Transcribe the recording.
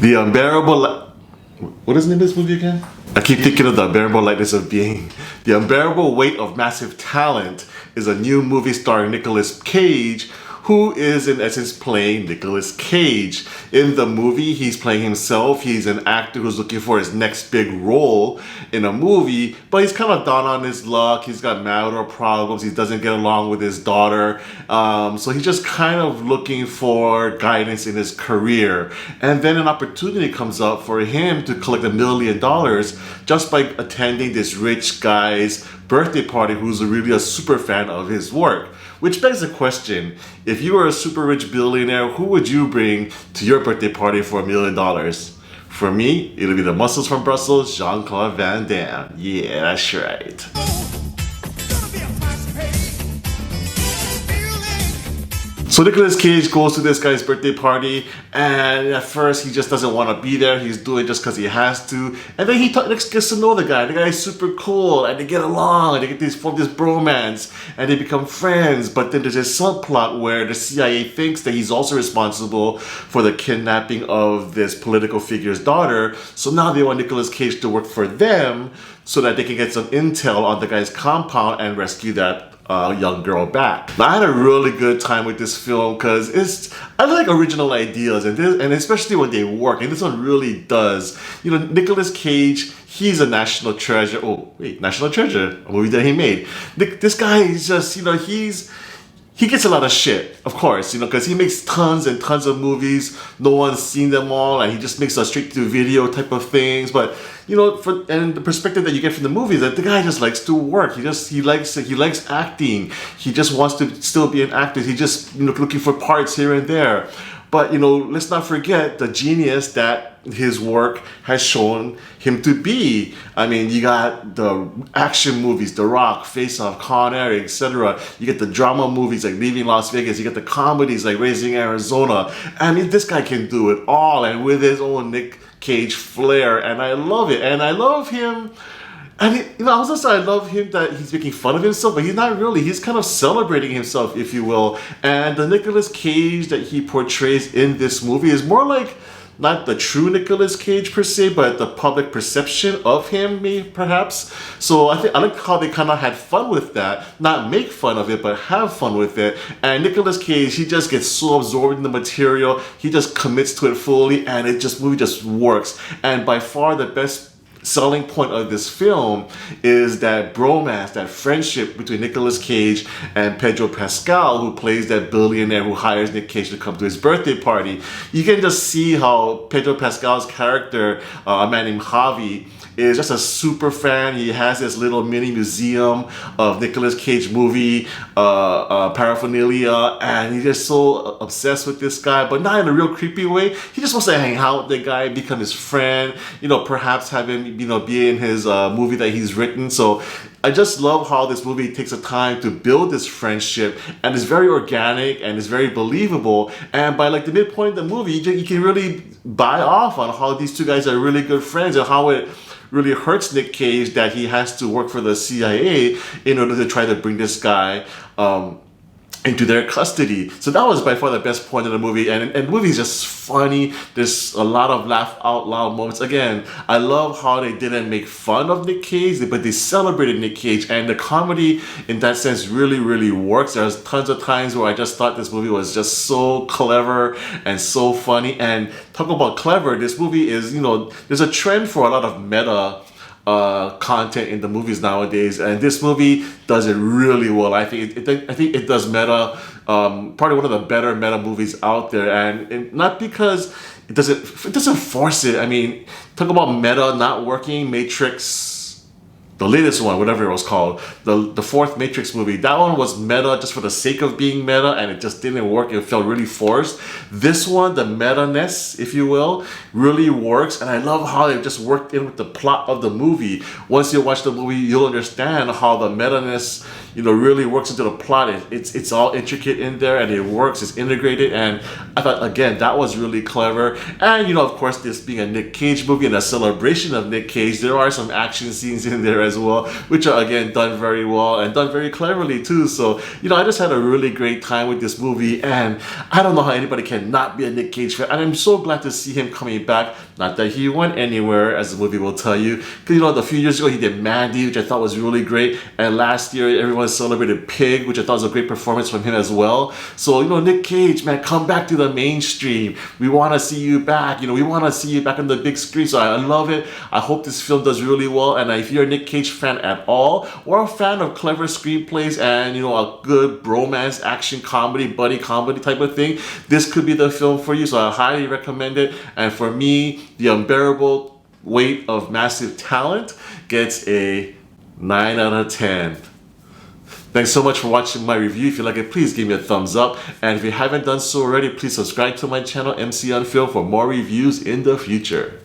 The Unbearable... What is the name of this movie again? I keep thinking of The Unbearable Lightness of Being. The Unbearable Weight of Massive Talent is a new movie starring Nicolas Cage, who is in essence playing Nicolas Cage. In the movie, he's playing himself. He's an actor who's looking for his next big role in a movie, but he's kind of down on his luck. He's got marital problems. He doesn't get along with his daughter. So he's just kind of looking for guidance in his career. And then an opportunity comes up for him to collect $1 million just by attending this rich guy's birthday party who's really a super fan of his work. Which begs the question, if you were a super rich billionaire, who would you bring to your birthday party for $1 million? For me, it'll be the muscles from Brussels, Jean-Claude Van Damme. Yeah, that's right. So Nicolas Cage goes to this guy's birthday party, and at first he just doesn't want to be there. He's doing it just because he has to. And then he gets to know the guy. The guy is super cool, and they get along, and they form this bromance, and they become friends. But then there's a subplot where the CIA thinks that he's also responsible for the kidnapping of this political figure's daughter. So now they want Nicolas Cage to work for them so that they can get some intel on the guy's compound and rescue that young girl back. Now, I had a really good time with this film because I like original ideas and especially when they work, and this one really does. You know, Nicolas Cage, he's a national treasure. Oh wait, National Treasure, a movie that he made. This guy is just, you know, he gets a lot of shit, of course, you know, because he makes tons and tons of movies. No one's seen them all, and he just makes a straight-to-video type of things. But you know, and the perspective that you get from the movie is that the guy just likes to work. He likes acting. He just wants to still be an actor. He just, you know, looking for parts here and there. But you know, let's not forget the genius that his work has shown him to be. I mean, you got the action movies, The Rock, Face Off, Con Air, etc. You get the drama movies like Leaving Las Vegas. You get the comedies like Raising Arizona. I mean, this guy can do it all, and with his own Nic Cage flair, and I love it. And I love him. And you know, I love him that he's making fun of himself, but he's not really. He's kind of celebrating himself, if you will. And the Nicolas Cage that he portrays in this movie is more like not the true Nicolas Cage per se, but the public perception of him, perhaps. So I like how they kind of had fun with that. Not make fun of it, but have fun with it. And Nicolas Cage, he just gets so absorbed in the material. He just commits to it fully, and movie just works. And by far the best selling point of this film is that bromance, that friendship between Nicolas Cage and Pedro Pascal, who plays that billionaire who hires Nic Cage to come to his birthday party. You can just see how Pedro Pascal's character, a man named Javi, is just a super fan. He has this little mini museum of Nicolas Cage movie paraphernalia, and he's just so obsessed with this guy, but not in a real creepy way. He just wants to hang out with the guy, become his friend, you know, perhaps have him, you know, be in his movie that he's written. So I just love how this movie takes the time to build this friendship, and it's very organic and it's very believable. And by like the midpoint of the movie, you can really buy off on how these two guys are really good friends, and how it really hurts Nic Cage that he has to work for the CIA in order to try to bring this guy into their custody. So that was by far the best point of the movie, and the movie is just funny. There's a lot of laugh out loud moments. Again, I love how they didn't make fun of Nic Cage, but they celebrated Nic Cage, and the comedy in that sense really, really works. There's tons of times where I just thought this movie was just so clever and so funny. And talk about clever, this movie is, you know, there's a trend for a lot of meta content in the movies nowadays, and this movie does it really well. I think it does meta, probably one of the better meta movies out there, and not because it doesn't force it. I mean, talk about meta not working. Matrix, the latest one, whatever it was called, the fourth Matrix movie, that one was meta just for the sake of being meta, and it just didn't work. It felt really forced. This one, the meta-ness, if you will, really works, and I love how they just worked in with the plot of the movie. Once you watch the movie, you'll understand how the meta-ness, you know, really works into the plot. It's all intricate in there, and it works. It's integrated, and I thought, again, that was really clever. And you know, of course, this being a Nic Cage movie and a celebration of Nic Cage, there are some action scenes in there as well, which are again done very well and done very cleverly too. So, you know, I just had a really great time with this movie, and I don't know how anybody can not be a Nic Cage fan, and I'm so glad to see him coming back. Not that he went anywhere, as the movie will tell you, because you know, a few years ago he did Mandy, which I thought was really great, and last year everyone celebrated Pig, which I thought was a great performance from him as well. So, you know, Nic Cage, man, come back to the mainstream. We want to see you back. You know, we want to see you back on the big screen. So I love it. I hope this film does really well. And if you're a Nic Cage fan at all, or a fan of clever screenplays and, you know, a good bromance, action comedy, buddy comedy type of thing, this could be the film for you. So I highly recommend it. And for me, The Unbearable Weight of Massive Talent gets a 9 out of 10. Thanks so much for watching my review. If you like it, please give me a thumbs up. And if you haven't done so already, please subscribe to my channel, MC On Film, for more reviews in the future.